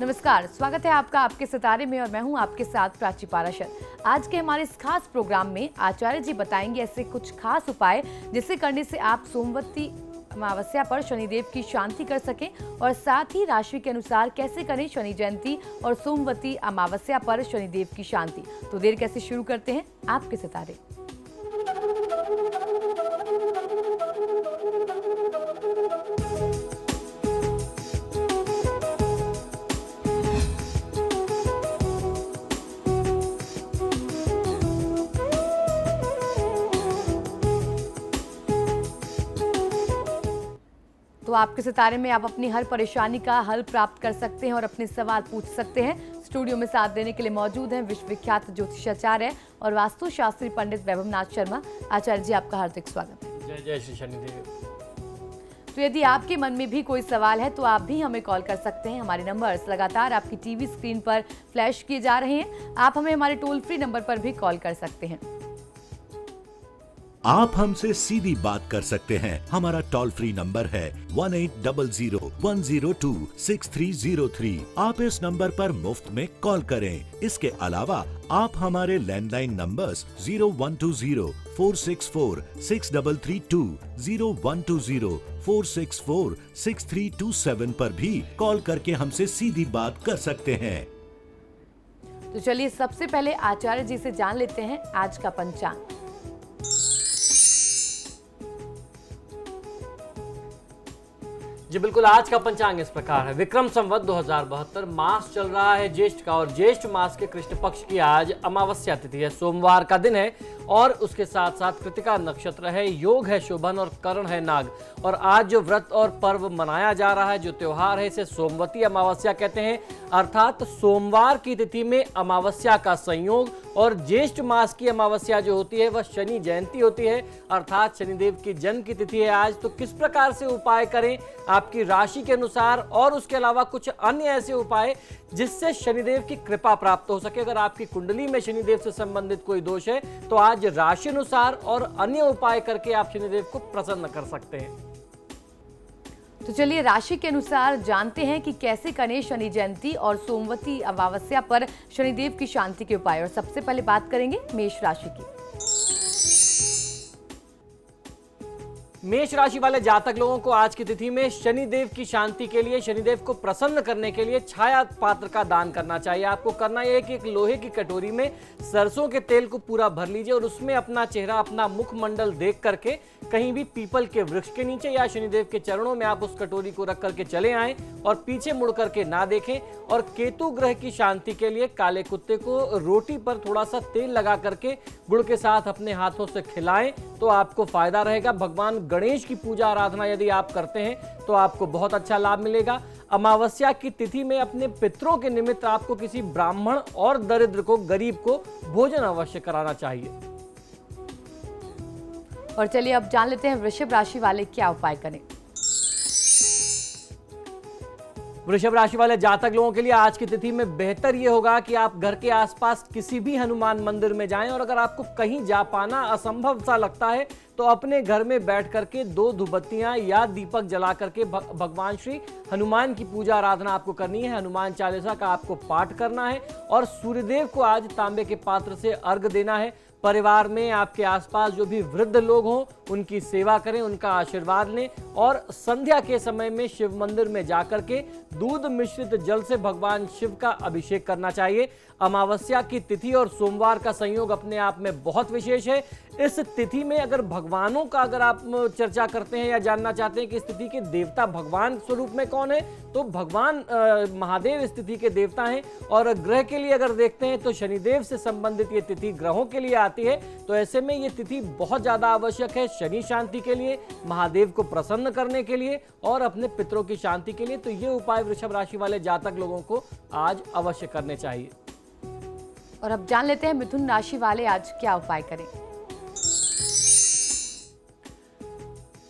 नमस्कार, स्वागत है आपका आपके सितारे में और मैं हूं आपके साथ प्राची पाराशर। आज के हमारे इस खास प्रोग्राम में आचार्य जी बताएंगे ऐसे कुछ खास उपाय जिसे करने से आप सोमवती अमावस्या पर शनिदेव की शांति कर सकें और साथ ही राशि के अनुसार कैसे करें शनि जयंती और सोमवती अमावस्या पर शनिदेव की शांति। तो देर कैसे शुरू करते हैं आपके सितारे। तो आपके सितारे में आप अपनी हर परेशानी का हल प्राप्त कर सकते हैं और अपने सवाल पूछ सकते हैं। स्टूडियो में साथ देने के लिए मौजूद हैं विश्वविख्यात ज्योतिषाचार्य और वास्तुशास्त्री पंडित वैभवनाथ शर्मा। आचार्य जी, आपका हार्दिक स्वागत है। जय जय श्री शनिदेव। तो यदि आपके मन में भी कोई सवाल है तो आप भी हमें कॉल कर सकते हैं। हमारे नंबर्स लगातार आपकी टीवी स्क्रीन पर फ्लैश किए जा रहे हैं। आप हमें हमारे टोल फ्री नंबर पर भी कॉल कर सकते हैं। आप हमसे सीधी बात कर सकते हैं। हमारा टोल फ्री नंबर है 1800-102-6303। आप इस नंबर पर मुफ्त में कॉल करें। इसके अलावा आप हमारे लैंडलाइन नंबर्स 0120-464-6332, 0120-464-6327 पर भी कॉल करके हमसे सीधी बात कर सकते हैं। तो चलिए सबसे पहले आचार्य जी से जान लेते हैं आज का पंचांग। जी बिल्कुल, आज का पंचांग इस प्रकार है। विक्रम संवत 2072 मास चल रहा है ज्येष्ठ का और ज्येष्ठ मास के कृष्ण पक्ष की आज अमावस्या तिथि है। सोमवार का दिन है और उसके साथ साथ कृतिका नक्षत्र है। योग है शोभन और करण है नाग। और आज जो व्रत और पर्व मनाया जा रहा है, जो त्योहार है, इसे सोमवती अमावस्या कहते हैं। अर्थात सोमवार की तिथि में अमावस्या का संयोग और ज्येष्ठ मास की अमावस्या जो होती है वह शनि जयंती होती है। अर्थात शनिदेव की जन्म की तिथि है आज। तो किस प्रकार से उपाय करें आपकी राशि के अनुसार और उसके अलावा कुछ अन्य ऐसे उपाय जिससे शनिदेव की कृपा प्राप्त हो सके। अगर आपकी कुंडली में शनिदेव से संबंधित कोई दोष है तो आज राशि अनुसार और अन्य उपाय करके आप शनिदेव को प्रसन्न कर सकते हैं। तो चलिए राशि के अनुसार जानते हैं कि कैसे करें शनि जयंती और सोमवती अमावस्या पर शनिदेव की शांति के उपाय। और सबसे पहले बात करेंगे मेष राशि की। मेष राशि वाले जातक लोगों को आज की तिथि में शनिदेव की शांति के लिए, शनिदेव को प्रसन्न करने के लिए छाया पात्र का दान करना चाहिए। आपको करना यह है कि एक लोहे की कटोरी में सरसों के तेल को पूरा भर लीजिए और उसमें अपना चेहरा, अपना मुखमंडल देख करके कहीं भी पीपल के वृक्ष के नीचे या शनिदेव के चरणों में आप उस कटोरी को रख करके चले आएं और पीछे मुड़ करके ना देखें। और केतु ग्रह की शांति के लिए काले कुत्ते को रोटी पर थोड़ा सा तेल लगा करके गुड़ के साथ अपने हाथों से खिलाएं तो आपको फायदा रहेगा। भगवान गणेश की पूजा आराधना यदि आप करते हैं तो आपको बहुत अच्छा लाभ मिलेगा। अमावस्या की तिथि में अपने पितरों के निमित्त आपको किसी ब्राह्मण और दरिद्र को, गरीब को भोजन अवश्य कराना चाहिए। और चलिए अब जान लेते हैं वृषभ राशि वाले क्या उपाय करें। वृषभ राशि वाले जातक लोगों के लिए आज की तिथि में बेहतर यह होगा कि आप घर के आसपास किसी भी हनुमान मंदिर में जाएं और अगर आपको कहीं जा पाना असंभव सा लगता है तो अपने घर में बैठ करके 2 धूपबत्तियां या दीपक जला करके भगवान श्री हनुमान की पूजा आराधना आपको करनी है। हनुमान चालीसा का आपको पाठ करना है और सूर्यदेव को आज तांबे के पात्र से अर्घ देना है। परिवार में आपके आसपास जो भी वृद्ध लोग हों उनकी सेवा करें, उनका आशीर्वाद लें और संध्या के समय में शिव मंदिर में जाकर के दूध मिश्रित जल से भगवान शिव का अभिषेक करना चाहिए। अमावस्या की तिथि और सोमवार का संयोग अपने आप में बहुत विशेष है। इस तिथि में अगर भगवानों का अगर आप चर्चा करते हैं या जानना चाहते हैं कि इस तिथि के देवता भगवान स्वरूप में कौन है, तो भगवान महादेव इस तिथि के देवता हैं। और ग्रह के लिए अगर देखते हैं तो शनिदेव से संबंधित ये तिथि ग्रहों के लिए आती है। तो ऐसे में ये तिथि बहुत ज्यादा आवश्यक है शनि शांति के लिए, महादेव को प्रसन्न करने के लिए और अपने पितरों की शांति के लिए। तो ये उपाय वृषभ राशि वाले जातक लोगों को आज अवश्य करने चाहिए। और अब जान लेते हैं मिथुन राशि वाले आज क्या उपाय करें।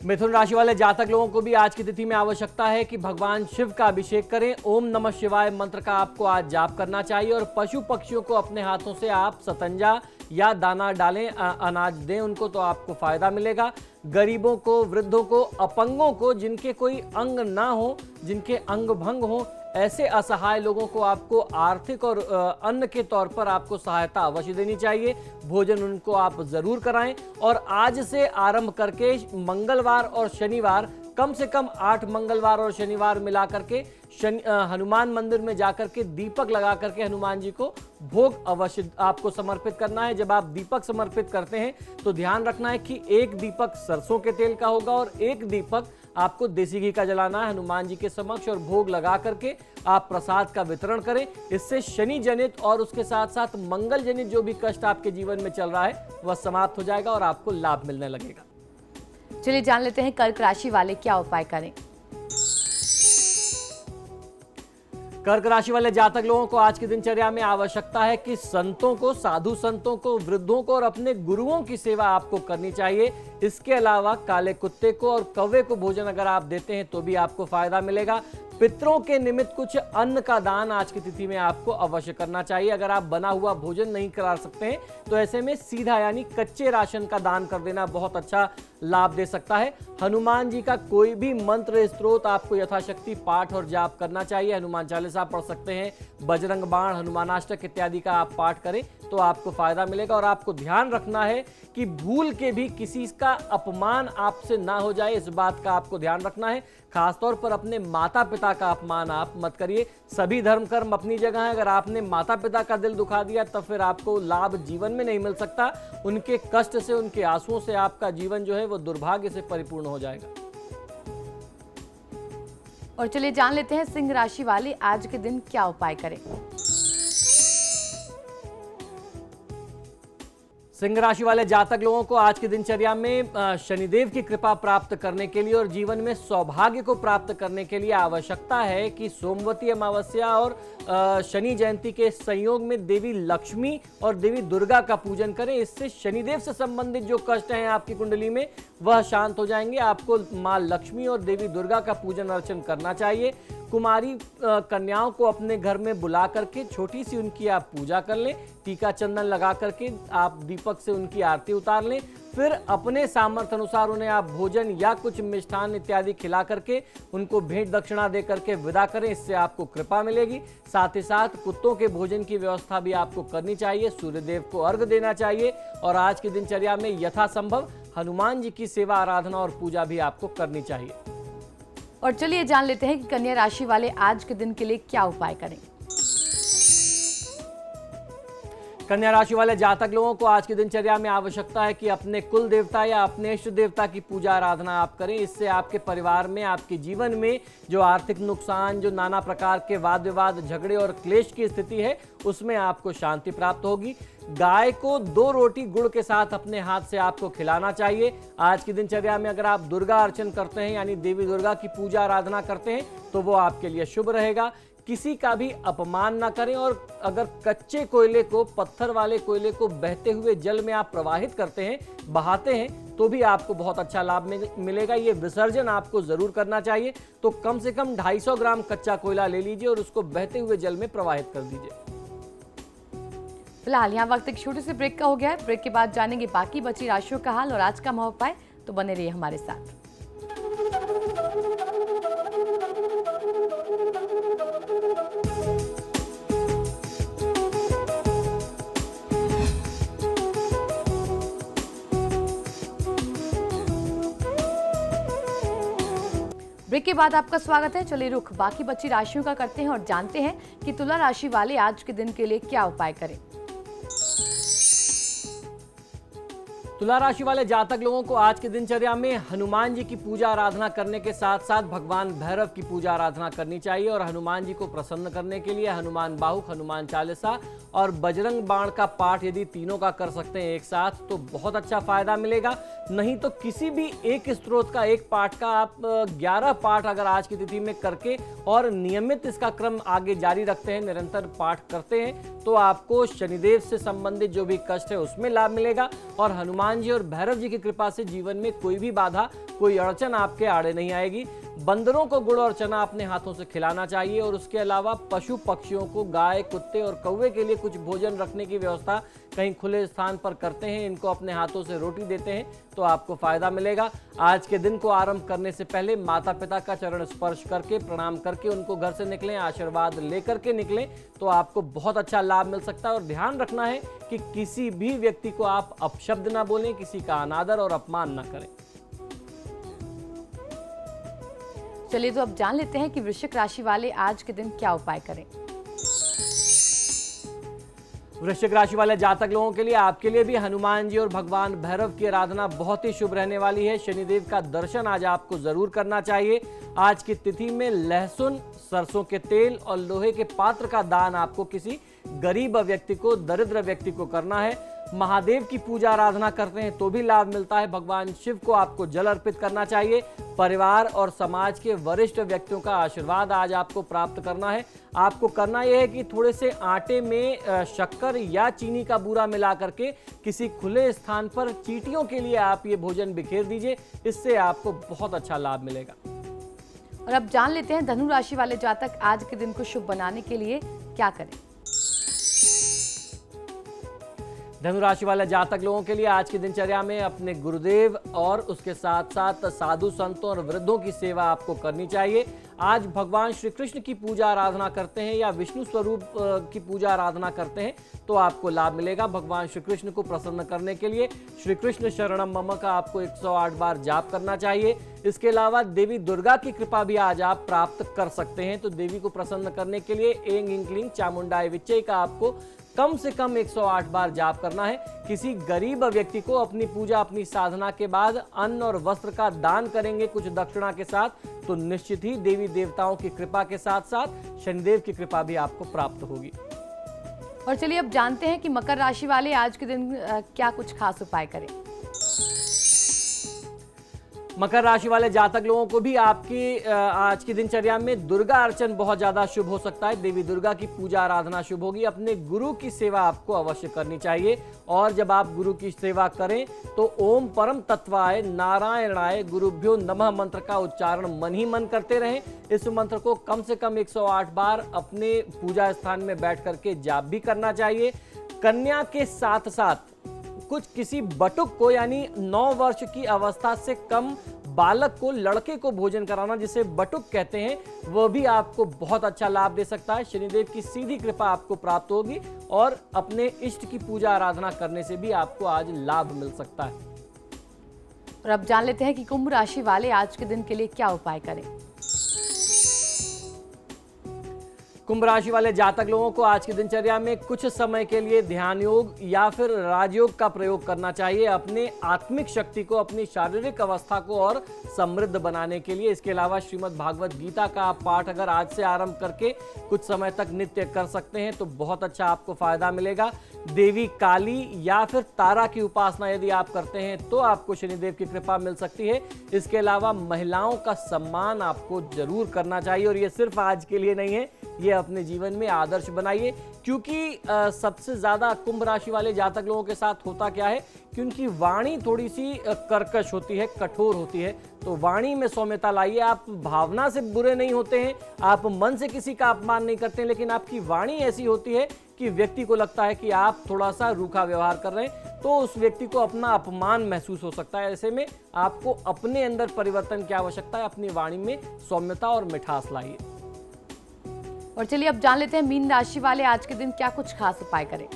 मिथुन राशि वाले जातक लोगों को भी आज की तिथि में आवश्यकता है कि भगवान शिव का अभिषेक करें। ओम नमः शिवाय मंत्र का आपको आज जाप करना चाहिए और पशु पक्षियों को अपने हाथों से आप सतंजा या दाना डालें, अनाज दें उनको, तो आपको फायदा मिलेगा। गरीबों को, वृद्धों को, अपंगों को, जिनके कोई अंग ना हो, जिनके अंग भंग हो, ऐसे असहाय लोगों को आपको आर्थिक और अन्न के तौर पर आपको सहायता अवश्य देनी चाहिए। भोजन उनको आप जरूर कराएं। और आज से आरंभ करके मंगलवार और शनिवार, कम से कम 8 मंगलवार और शनिवार मिला करके हनुमान मंदिर में जाकर के दीपक लगा करके हनुमान जी को भोग अवश्य आपको समर्पित करना है। जब आप दीपक समर्पित करते हैं तो ध्यान रखना है कि एक दीपक सरसों के तेल का होगा और एक दीपक आपको देसी घी का जलाना है हनुमान जी के समक्ष, और भोग लगा करके आप प्रसाद का वितरण करें। इससे शनि जनित और उसके साथ साथ मंगल जनित जो भी कष्ट आपके जीवन में चल रहा है वह समाप्त हो जाएगा और आपको लाभ मिलने लगेगा। चलिए जान लेते हैं कर्क राशि वाले क्या उपाय करें। कर्क राशि वाले जातक लोगों को आज की दिनचर्या में आवश्यकता है कि संतों को, साधु संतों को, वृद्धों को और अपने गुरुओं की सेवा आपको करनी चाहिए। इसके अलावा काले कुत्ते को और कौवे को भोजन अगर आप देते हैं तो भी आपको फायदा मिलेगा। पितरों के निमित्त कुछ अन्न का दान आज की तिथि में आपको अवश्य करना चाहिए। अगर आप बना हुआ भोजन नहीं करा सकते हैं तो ऐसे में सीधा यानी कच्चे राशन का दान कर देना बहुत अच्छा लाभ दे सकता है। हनुमान जी का कोई भी मंत्र स्त्रोत आपको यथाशक्ति पाठ और जाप करना चाहिए। हनुमान चालीसा पढ़ सकते हैं, बजरंग बाण, हनुमानाष्टक इत्यादि का आप पाठ करें तो आपको फायदा मिलेगा। और आपको ध्यान रखना है कि भूल के भी किसी का अपमान आपसे ना हो जाए, इस बात का आपको ध्यान रखना है। खासतौर पर अपने माता पिता का अपमान आप मत करिए। सभी धर्म कर्म अपनी जगह है, अगर आपने माता पिता का दिल दुखा दिया तब फिर आपको लाभ जीवन में नहीं मिल सकता। उनके कष्ट से, उनके आंसुओं से आपका जीवन जो है वो दुर्भाग्य से परिपूर्ण हो जाएगा। और चलिए जान लेते हैं सिंह राशि वाले आज के दिन क्या उपाय करें। सिंह राशि वाले जातक लोगों को आज की दिनचर्या में शनिदेव की कृपा प्राप्त करने के लिए और जीवन में सौभाग्य को प्राप्त करने के लिए आवश्यकता है कि सोमवती अमावस्या और शनि जयंती के संयोग में देवी लक्ष्मी और देवी दुर्गा का पूजन करें। इससे शनिदेव से संबंधित जो कष्ट हैं आपकी कुंडली में वह शांत हो जाएंगे। आपको मां लक्ष्मी और देवी दुर्गा का पूजन अर्चन करना चाहिए। कुमारी कन्याओं को अपने घर में बुला करके छोटी सी उनकी आप पूजा कर लें। टीका चंदन लगा करके आप दीपक से उनकी आरती उतार लें। फिर अपने सामर्थ्य अनुसार उन्हें आप भोजन या कुछ मिष्ठान इत्यादि खिला करके उनको भेंट दक्षिणा दे करके विदा करें। इससे आपको कृपा मिलेगी। साथ ही साथ कुत्तों के भोजन की व्यवस्था भी आपको करनी चाहिए। सूर्यदेव को अर्घ देना चाहिए और आज की दिनचर्या में यथासंभव हनुमान जी की सेवा, आराधना और पूजा भी आपको करनी चाहिए। और चलिए जान लेते हैं कि कन्या राशि वाले आज के दिन के लिए क्या उपाय करें। कन्या राशि वाले जातक लोगों को आज की दिनचर्या में आवश्यकता है कि अपने कुल देवता या अपने इष्ट देवता की पूजा आराधना आप करें। इससे आपके परिवार में, आपके जीवन में जो आर्थिक नुकसान, जो नाना प्रकार के वाद विवाद, झगड़े और क्लेश की स्थिति है उसमें आपको शांति प्राप्त होगी। गाय को 2 रोटी गुड़ के साथ अपने हाथ से आपको खिलाना चाहिए। आज की दिनचर्या में अगर आप दुर्गा अर्चन करते हैं यानी देवी दुर्गा की पूजा आराधना करते हैं तो वो आपके लिए शुभ रहेगा। किसी का भी अपमान ना करें और अगर कच्चे कोयले को, पत्थर वाले कोयले को बहते हुए जल में आप प्रवाहित करते हैं, बहाते हैं तो भी आपको बहुत अच्छा लाभ मिलेगा। ये विसर्जन आपको जरूर करना चाहिए। तो कम से कम 250 ग्राम कच्चा कोयला ले लीजिए और उसको बहते हुए जल में प्रवाहित कर दीजिए। फिलहाल यहाँ वक्त एक छोटे से ब्रेक का हो गया है। ब्रेक के बाद जानेंगे बाकी बची राशियों का हाल और आज का महोपाय, तो बने रहिए हमारे साथ। ब्रेक के बाद आपका स्वागत है। चलिए रुख बाकी बची राशियों का करते हैं और जानते हैं कि तुला राशि वाले आज के दिन के लिए क्या उपाय करें। तुला राशि वाले जातक लोगों को आज की दिनचर्या में हनुमान जी की पूजा आराधना करने के साथ साथ भगवान भैरव की पूजा आराधना करनी चाहिए। और हनुमान जी को प्रसन्न करने के लिए हनुमान बाहुक, हनुमान चालीसा और बजरंग बाण का पाठ यदि तीनों का कर सकते हैं एक साथ तो बहुत अच्छा फायदा मिलेगा। नहीं तो किसी भी एक स्त्रोत का, एक पाठ का आप 11 पाठ अगर आज की तिथि में करके और नियमित इसका क्रम आगे जारी रखते हैं, निरंतर पाठ करते हैं तो आपको शनिदेव से संबंधित जो भी कष्ट है उसमें लाभ मिलेगा। और हनुमान जी और भैरव जी की कृपा से जीवन में कोई भी बाधा, कोई अड़चन आपके आड़े नहीं आएगी। बंदरों को गुड़ और चना अपने हाथों से खिलाना चाहिए और उसके अलावा पशु पक्षियों को गाय, कुत्ते और कौवे के लिए कुछ भोजन रखने की व्यवस्था कहीं खुले स्थान पर करते हैं, इनको अपने हाथों से रोटी देते हैं तो आपको फायदा मिलेगा। आज के दिन को आरंभ करने से पहले माता पिता का चरण स्पर्श करके प्रणाम करके उनको घर से निकलें, आशीर्वाद लेकर के निकलें तो आपको बहुत अच्छा लाभ मिल सकता है। और ध्यान रखना है कि किसी भी व्यक्ति को आप अपशब्द ना बोलें, किसी का अनादर और अपमान ना करें। चलिए तो अब जान लेते हैं कि वृश्चिक राशि वाले आज के दिन क्या उपाय करें। वृश्चिक राशि वाले जातक लोगों के लिए आपके लिए भी हनुमान जी और भगवान भैरव की आराधना बहुत ही शुभ रहने वाली है। शनिदेव का दर्शन आज आपको जरूर करना चाहिए। आज की तिथि में लहसुन, सरसों के तेल और लोहे के पात्र का दान आपको किसी गरीब व्यक्ति को, दरिद्र व्यक्ति को करना है। महादेव की पूजा आराधना करते हैं तो भी लाभ मिलता है। भगवान शिव को आपको जल अर्पित करना चाहिए। परिवार और समाज के वरिष्ठ व्यक्तियों का आशीर्वाद आज आपको प्राप्त करना है। आपको करना यह है कि थोड़े से आटे में शक्कर या चीनी का बूरा मिला करके किसी खुले स्थान पर चींटियों के लिए आप ये भोजन बिखेर दीजिए, इससे आपको बहुत अच्छा लाभ मिलेगा। और अब जान लेते हैं धनु राशि वाले जातक आज के दिन को शुभ बनाने के लिए क्या करें। धनु राशि वाले जातक लोगों के लिए आज की दिनचर्या में अपने गुरुदेव और उसके साथ साथ साधु संतों और वृद्धों की सेवा आपको करनी चाहिए। आज भगवान श्री कृष्ण की पूजा आराधना करते हैं या विष्णु स्वरूप की पूजा आराधना करते हैं तो आपको लाभ मिलेगा। भगवान श्री कृष्ण को प्रसन्न करने के लिए श्री कृष्ण शरणम मम का आपको 108 बार जाप करना चाहिए। इसके अलावा देवी दुर्गा की कृपा भी आज आप प्राप्त कर सकते हैं। तो देवी को प्रसन्न करने के लिए एंग इंक्लिंग चामुंडाई विच्चे का आपको कम से कम 108 बार जाप करना है। किसी गरीब व्यक्ति को अपनी पूजा, अपनी साधना के बाद अन्न और वस्त्र का दान करेंगे कुछ दक्षिणा के साथ, तो निश्चित ही देवी देवताओं की कृपा के साथ साथ शनिदेव की कृपा भी आपको प्राप्त होगी। और चलिए अब जानते हैं कि मकर राशि वाले आज के दिन क्या कुछ खास उपाय करें। मकर राशि वाले जातक लोगों को भी आपकी आज की दिनचर्या में दुर्गा अर्चन बहुत ज्यादा शुभ हो सकता है। देवी दुर्गा की पूजा आराधना शुभ होगी। अपने गुरु की सेवा आपको अवश्य करनी चाहिए और जब आप गुरु की सेवा करें तो ओम परम तत्वाय नारायणाय गुरुभ्यो नमः मंत्र का उच्चारण मन ही मन करते रहें। इस मंत्र को कम से कम 108 बार अपने पूजा स्थान में बैठ करके जाप भी करना चाहिए। कन्या के साथ साथ कुछ किसी बटुक को, यानी 9 वर्ष की अवस्था से कम बालक को, लड़के को भोजन कराना जिसे बटुक कहते हैं, वह भी आपको बहुत अच्छा लाभ दे सकता है। शनिदेव की सीधी कृपा आपको प्राप्त होगी और अपने इष्ट की पूजा आराधना करने से भी आपको आज लाभ मिल सकता है। और अब जान लेते हैं कि कुंभ राशि वाले आज के दिन के लिए क्या उपाय करें। कुंभ राशि वाले जातक लोगों को आज की दिनचर्या में कुछ समय के लिए ध्यान योग या फिर राजयोग का प्रयोग करना चाहिए अपने आत्मिक शक्ति को, अपनी शारीरिक अवस्था को और समृद्ध बनाने के लिए। इसके अलावा श्रीमद् भागवत गीता का आप पाठ अगर आज से आरंभ करके कुछ समय तक नित्य कर सकते हैं तो बहुत अच्छा आपको फायदा मिलेगा। देवी काली या फिर तारा की उपासना यदि आप करते हैं तो आपको शनिदेव की कृपा मिल सकती है। इसके अलावा महिलाओं का सम्मान आपको जरूर करना चाहिए और ये सिर्फ आज के लिए नहीं है, ये अपने जीवन में आदर्श बनाइए। क्योंकि सबसे ज्यादा कुंभ राशि वाले जातक लोगों के साथ होता क्या है कि उनकी वाणी थोड़ी सी कर्कश होती है, कठोर होती है। तो वाणी में सौम्यता लाइए। आप भावना से बुरे नहीं होते हैं, आप मन से किसी का अपमान नहीं करते हैं, लेकिन आपकी वाणी ऐसी होती है कि व्यक्ति को लगता है कि आप थोड़ा सा रूखा व्यवहार कर रहे हैं, तो उस व्यक्ति को अपना अपमान महसूस हो सकता है। ऐसे में आपको अपने अंदर परिवर्तन की आवश्यकता है। अपनी वाणी में सौम्यता और मिठास लाइए। और चलिए अब जान लेते हैं मीन राशि वाले आज के दिन क्या कुछ खास उपाय करें।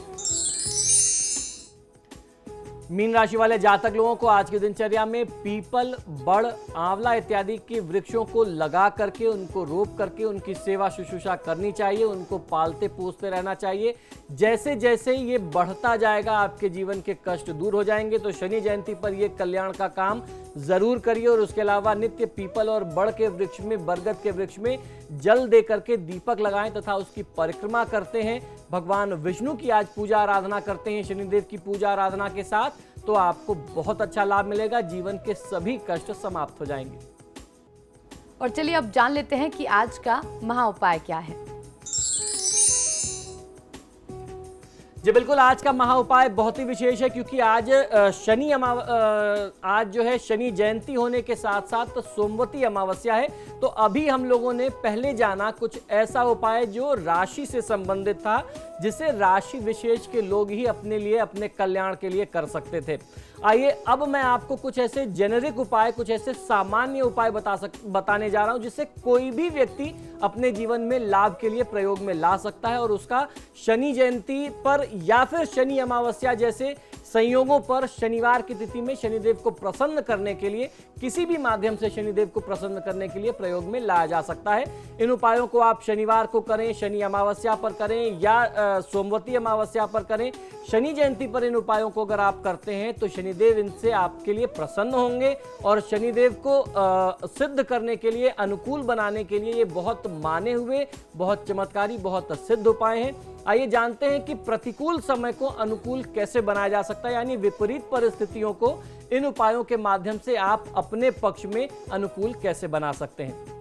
मीन राशि वाले जातक लोगों को आज की दिनचर्या में पीपल, बड़, आंवला इत्यादि के वृक्षों को लगा करके, उनको रोप करके उनकी सेवा शुश्रूषा करनी चाहिए। उनको पालते पोसते रहना चाहिए। जैसे जैसे ये बढ़ता जाएगा आपके जीवन के कष्ट दूर हो जाएंगे। तो शनि जयंती पर ये कल्याण का काम जरूर करिए। और उसके अलावा नित्य पीपल और बड़ के वृक्ष में, बरगद के वृक्ष में जल दे करके दीपक लगाएं तथा उसकी परिक्रमा करते हैं। भगवान विष्णु की आज पूजा आराधना करते हैं शनिदेव की पूजा आराधना के साथ, तो आपको बहुत अच्छा लाभ मिलेगा। जीवन के सभी कष्ट समाप्त हो जाएंगे। और चलिए अब जान लेते हैं कि आज का महा उपाय क्या है। जी बिल्कुल, आज का महा उपाय बहुत ही विशेष है क्योंकि आज आज जो है शनि जयंती होने के साथ साथ सोमवती अमावस्या है। तो अभी हम लोगों ने पहले जाना कुछ ऐसा उपाय जो राशि से संबंधित था, जिसे राशि विशेष के लोग ही अपने लिए, अपने कल्याण के लिए कर सकते थे। आइए अब मैं आपको कुछ ऐसे जेनेरिक उपाय, कुछ ऐसे सामान्य उपाय बताने जा रहा हूं जिससे कोई भी व्यक्ति अपने जीवन में लाभ के लिए प्रयोग में ला सकता है और उसका शनि जयंती पर या फिर शनि अमावस्या जैसे संयोगों पर शनिवार की तिथि में शनिदेव को प्रसन्न करने के लिए, किसी भी माध्यम से शनिदेव को प्रसन्न करने के लिए प्रयोग में लाया जा सकता है। इन उपायों को आप शनिवार को करें, शनि अमावस्या पर करें या सोमवती अमावस्या पर करें। शनि जयंती पर इन उपायों को अगर आप करते हैं तो शनिदेव इनसे आपके लिए प्रसन्न होंगे और शनिदेव को सिद्ध करने के लिए, अनुकूल बनाने के लिए ये बहुत माने हुए, बहुत चमत्कारी, बहुत सिद्ध उपाय हैं। आइए जानते हैं कि प्रतिकूल समय को अनुकूल कैसे बनाया जा सकता है, यानी विपरीत परिस्थितियों को इन उपायों के माध्यम से आप अपने पक्ष में अनुकूल कैसे बना सकते हैं।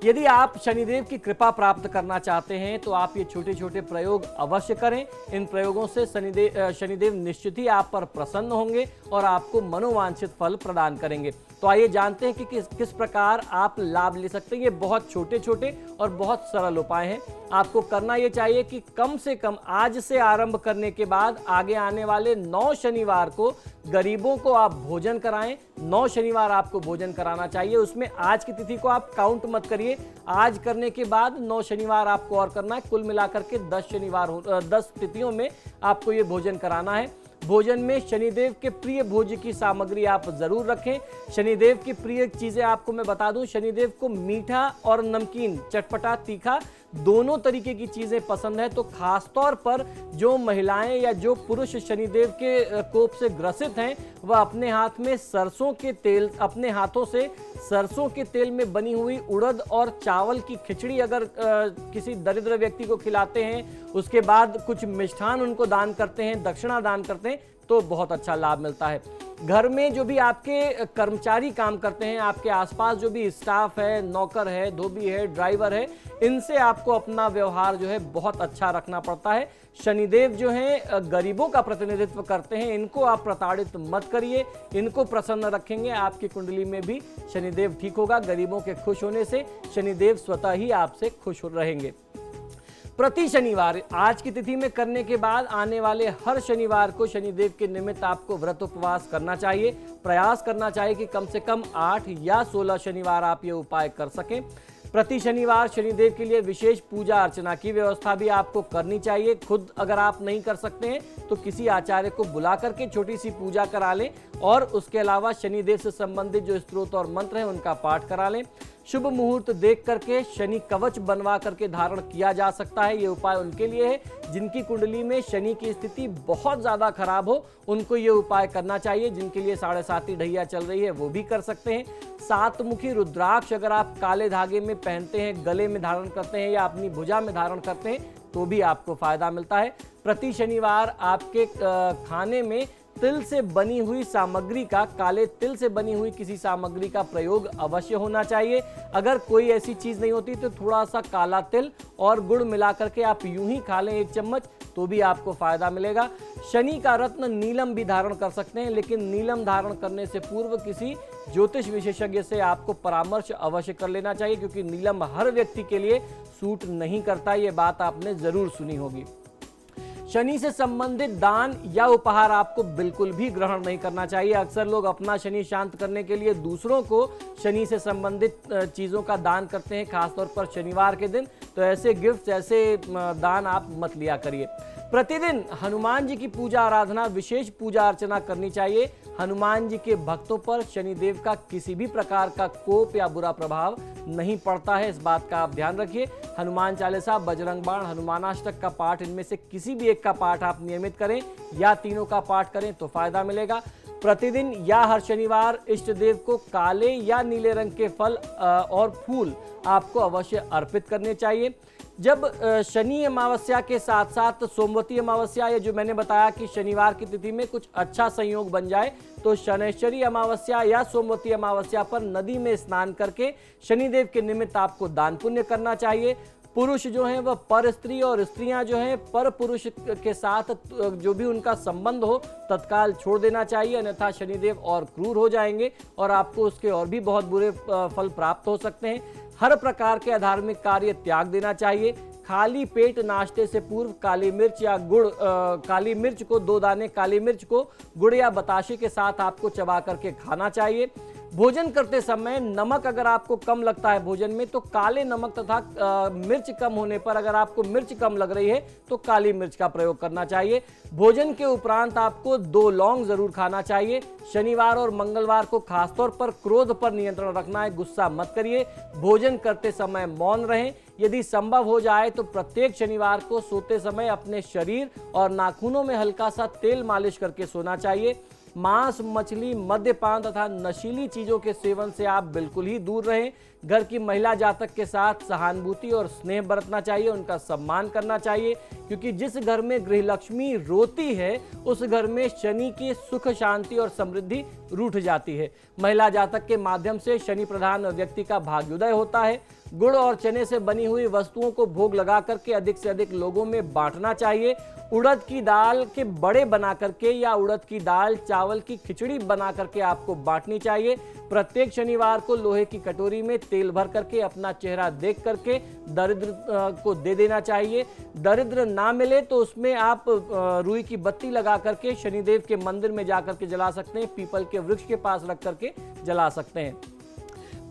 यदि आप शनिदेव की कृपा प्राप्त करना चाहते हैं तो आप ये छोटे छोटे प्रयोग अवश्य करें। इन प्रयोगों से शनिदेव निश्चित ही आप पर प्रसन्न होंगे और आपको मनोवांछित फल प्रदान करेंगे। तो आइए जानते हैं कि किस प्रकार आप लाभ ले सकते हैं। ये बहुत छोटे छोटे और बहुत सरल उपाय हैं। आपको करना ये चाहिए कि कम से कम आज से आरंभ करने के बाद आगे आने वाले 9 शनिवार को गरीबों को आप भोजन कराएं। 9 शनिवार आपको भोजन कराना चाहिए। उसमें आज की तिथि को आप काउंट मत करिए, आज करने के बाद 9 शनिवार आपको और करना है। कुल मिलाकर के 10 तिथियों में आपको ये भोजन कराना है। भोजन में शनिदेव के प्रिय भोज्य की सामग्री आप जरूर रखें। शनिदेव की प्रिय चीजें आपको मैं बता दूं, शनिदेव को मीठा और नमकीन, चटपटा, तीखा दोनों तरीके की चीजें पसंद है। तो खासतौर पर जो महिलाएं या जो पुरुष शनिदेव के कोप से ग्रसित हैं, वह अपने हाथ में सरसों के तेल, अपने हाथों से सरसों के तेल में बनी हुई उड़द और चावल की खिचड़ी अगर किसी दरिद्र व्यक्ति को खिलाते हैं, उसके बाद कुछ मिष्ठान उनको दान करते हैं, दक्षिणा दान करते हैं, तो बहुत अच्छा लाभ मिलता है। घर में जो भी आपके कर्मचारी काम करते हैं, आपके आसपास जो भी स्टाफ है, नौकर है, धोबी है, ड्राइवर है, इनसे आपको अपना व्यवहार जो है बहुत अच्छा रखना पड़ता है। शनिदेव जो हैं गरीबों का प्रतिनिधित्व करते हैं, इनको आप प्रताड़ित मत करिए, इनको प्रसन्न रखेंगे, आपकी कुंडली में भी शनिदेव ठीक होगा। गरीबों के खुश होने से शनिदेव स्वतः ही आपसे खुश रहेंगे। प्रति शनिवार आज की तिथि में करने के बाद आने वाले हर शनिवार को शनिदेव के निमित्त आपको व्रत उपवास करना चाहिए। प्रयास करना चाहिए कि कम से कम 8 या 16 शनिवार आप ये उपाय कर सकें। प्रति शनिवार शनिदेव के लिए विशेष पूजा अर्चना की व्यवस्था भी आपको करनी चाहिए। खुद अगर आप नहीं कर सकते हैं तो किसी आचार्य को बुला करके छोटी सी पूजा करा लें और उसके अलावा शनिदेव से संबंधित जो स्तोत्र और मंत्र हैं उनका पाठ करा लें। शुभ मुहूर्त देख करके शनि कवच बनवा करके धारण किया जा सकता है। ये उपाय उनके लिए है जिनकी कुंडली में शनि की स्थिति बहुत ज्यादा खराब हो, उनको ये उपाय करना चाहिए। जिनके लिए 7.5 ढैया चल रही है वो भी कर सकते हैं। 7 मुखी रुद्राक्ष अगर आप काले धागे में पहनते हैं, गले में धारण करते हैं या अपनी भुजा में धारण करते हैं तो भी आपको फायदा मिलता है। प्रति शनिवार आपके खाने में तिल से बनी हुई सामग्री का, काले तिल से बनी हुई किसी सामग्री का प्रयोग अवश्य होना चाहिए। अगर कोई ऐसी चीज नहीं होती तो थोड़ा सा काला तिल और गुड़ मिला करके आप यूं ही खा लें 1 चम्मच, तो भी आपको फायदा मिलेगा। शनि का रत्न नीलम भी धारण कर सकते हैं, लेकिन नीलम धारण करने से पूर्व किसी ज्योतिष विशेषज्ञ से आपको परामर्श अवश्य कर लेना चाहिए, क्योंकि नीलम हर व्यक्ति के लिए सूट नहीं करता। ये बात आपने जरूर सुनी होगी। शनि से संबंधित दान या उपहार आपको बिल्कुल भी ग्रहण नहीं करना चाहिए। अक्सर लोग अपना शनि शांत करने के लिए दूसरों को शनि से संबंधित चीज़ों का दान करते हैं, खासतौर पर शनिवार के दिन। तो ऐसे गिफ्ट, ऐसे दान आप मत लिया करिए। प्रतिदिन हनुमान जी की पूजा आराधना, विशेष पूजा अर्चना करनी चाहिए। हनुमान जी के भक्तों पर शनिदेव का किसी भी प्रकार का कोप या बुरा प्रभाव नहीं पड़ता है, इस बात का आप ध्यान रखिए। हनुमान चालीसा, बजरंग बाण, हनुमानाष्टक का पाठ, इनमें से किसी भी एक का पाठ आप नियमित करें या तीनों का पाठ करें तो फायदा मिलेगा। प्रतिदिन या हर शनिवार इष्ट देव को काले या नीले रंग के फल और फूल आपको अवश्य अर्पित करने चाहिए। जब शनि अमावस्या के साथ साथ सोमवती अमावस्या, या जो मैंने बताया कि शनिवार की तिथि में कुछ अच्छा संयोग बन जाए, तो शनैश्चरी अमावस्या या सोमवती अमावस्या पर नदी में स्नान करके शनिदेव के निमित्त आपको दान पुण्य करना चाहिए। पुरुष जो हैं वह पर स्त्री और स्त्रियां जो हैं पर पुरुष के साथ जो भी उनका संबंध हो तत्काल छोड़ देना चाहिए, अन्यथा शनिदेव और क्रूर हो जाएंगे और आपको उसके और भी बहुत बुरे फल प्राप्त हो सकते हैं। हर प्रकार के अधार्मिक कार्य त्याग देना चाहिए। खाली पेट नाश्ते से पूर्व काली मिर्च या गुड़ काली मिर्च को 2 दाने काली मिर्च को गुड़ या बताशे के साथ आपको चबा करके खाना चाहिए। भोजन करते समय नमक अगर आपको कम लगता है भोजन में तो काले नमक तथा मिर्च कम होने पर अगर आपको मिर्च कम लग रही है तो काली मिर्च का प्रयोग करना चाहिए। भोजन के उपरांत आपको 2 लौंग जरूर खाना चाहिए। शनिवार और मंगलवार को खासतौर पर क्रोध पर नियंत्रण रखना है, गुस्सा मत करिए। भोजन करते समय मौन रहें। यदि संभव हो जाए तो प्रत्येक शनिवार को सोते समय अपने शरीर और नाखूनों में हल्का सा तेल मालिश करके सोना चाहिए। मांस, मछली, मद्यपान तथा नशीली चीजों के सेवन से आप बिल्कुल ही दूर रहें। घर की महिला जातक के साथ सहानुभूति और स्नेह बरतना चाहिए, उनका सम्मान करना चाहिए, क्योंकि जिस घर में गृहलक्ष्मी रोती है उस घर में शनि की सुख, शांति और समृद्धि रूठ जाती है। महिला जातक के माध्यम से शनि प्रधान व्यक्ति का भाग्योदय होता है। गुड़ और चने से बनी हुई वस्तुओं को भोग लगा करके अधिक से अधिक लोगों में बांटना चाहिए। उड़द की दाल के बड़े बना करके या उड़द की दाल चावल की खिचड़ी बना करके आपको बांटनी चाहिए। प्रत्येक शनिवार को लोहे की कटोरी में तेल भर करके अपना चेहरा देख करके दरिद्र को दे देना चाहिए। दरिद्र ना मिले तो उसमें आप रुई की बत्ती लगा करके शनिदेव के मंदिर में जाकर के जला सकते हैं, पीपल के वृक्ष के पास रख करके जला सकते हैं।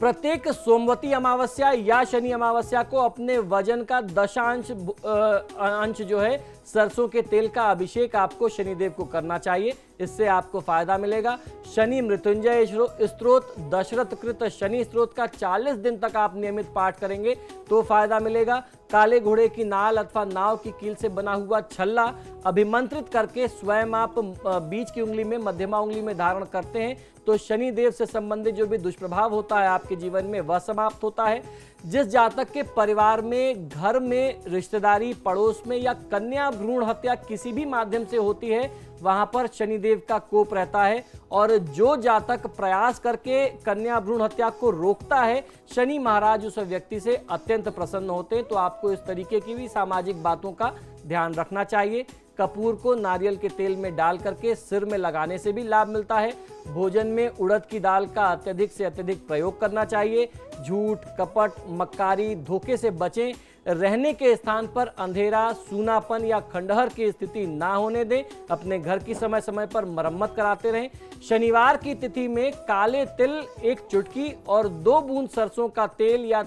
प्रत्येक सोमवती अमावस्या या शनि अमावस्या को अपने वजन का 10 अंश जो है सरसों के तेल का अभिषेक आपको शनिदेव को करना चाहिए, इससे आपको फायदा मिलेगा। शनि मृत्युंजय स्तोत्र, दशरथ कृत शनि स्तोत्र का 40 दिन तक आप नियमित पाठ करेंगे तो फायदा मिलेगा। काले घोड़े की नाल अथवा नाव की कील से बना हुआ छल्ला अभिमंत्रित करके स्वयं आप बीच की उंगली में, मध्यमा उंगली में धारण करते हैं तो शनि देव से संबंधित जो भी दुष्प्रभाव होता है आपके जीवन में वह समाप्त होता है। जिस जातक के परिवार में, घर में, रिश्तेदारी, पड़ोस में या कन्या भ्रूण हत्या किसी भी माध्यम से होती है वहां पर शनिदेव का कोप रहता है और जो जातक प्रयास करके कन्या भ्रूण हत्या को रोकता है शनि महाराज उस व्यक्ति से अत्यंत प्रसन्न होते हैं। तो आपको इस तरीके की भी सामाजिक बातों का ध्यान रखना चाहिए। कपूर को नारियल के तेल में डाल करके सिर में लगाने से भी लाभ मिलता है। भोजन में उड़द की दाल का अत्यधिक से अत्यधिक प्रयोग करना चाहिए। झूठ, कपट, मक्कारी, धोखे से बचें। रहने के स्थान पर अंधेरा, सूनापन या खंडहर की स्थिति ना होने दें। अपने घर की समय समय पर मरम्मत कराते रहें। शनिवार की तिथि में काले तिल 1 चुटकी और 2 बूंद सरसों का तेल या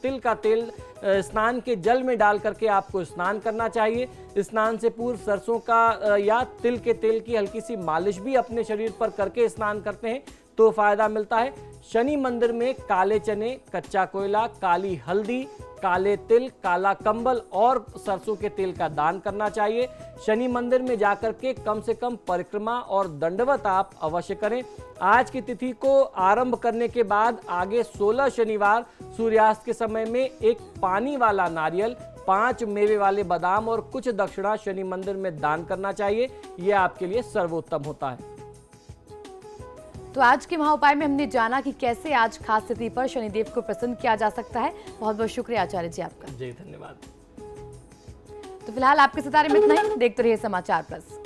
तिल का तेल स्नान के जल में डाल करके आपको स्नान करना चाहिए। स्नान से पूर्व सरसों का या तिल के तेल की हल्की सी मालिश भी अपने शरीर पर करके स्नान करते हैं तो फायदा मिलता है। शनि मंदिर में काले चने, कच्चा कोयला, काली हल्दी, काले तिल, काला कंबल और सरसों के तेल का दान करना चाहिए। शनि मंदिर में जाकर के कम से कम परिक्रमा और दंडवत आप अवश्य करें। आज की तिथि को आरंभ करने के बाद आगे 16 शनिवार सूर्यास्त के समय में एक पानी वाला नारियल, 5 मेवे वाले बादाम और कुछ दक्षिणा शनि मंदिर में दान करना चाहिए। यह आपके लिए सर्वोत्तम होता है। तो आज के महाउपाय में हमने जाना कि कैसे आज खास तिथि पर शनिदेव को प्रसन्न किया जा सकता है। बहुत बहुत शुक्रिया आचार्य जी आपका। जी धन्यवाद। तो फिलहाल आपके सितारे में इतना ही। देखते रहिए समाचार प्लस।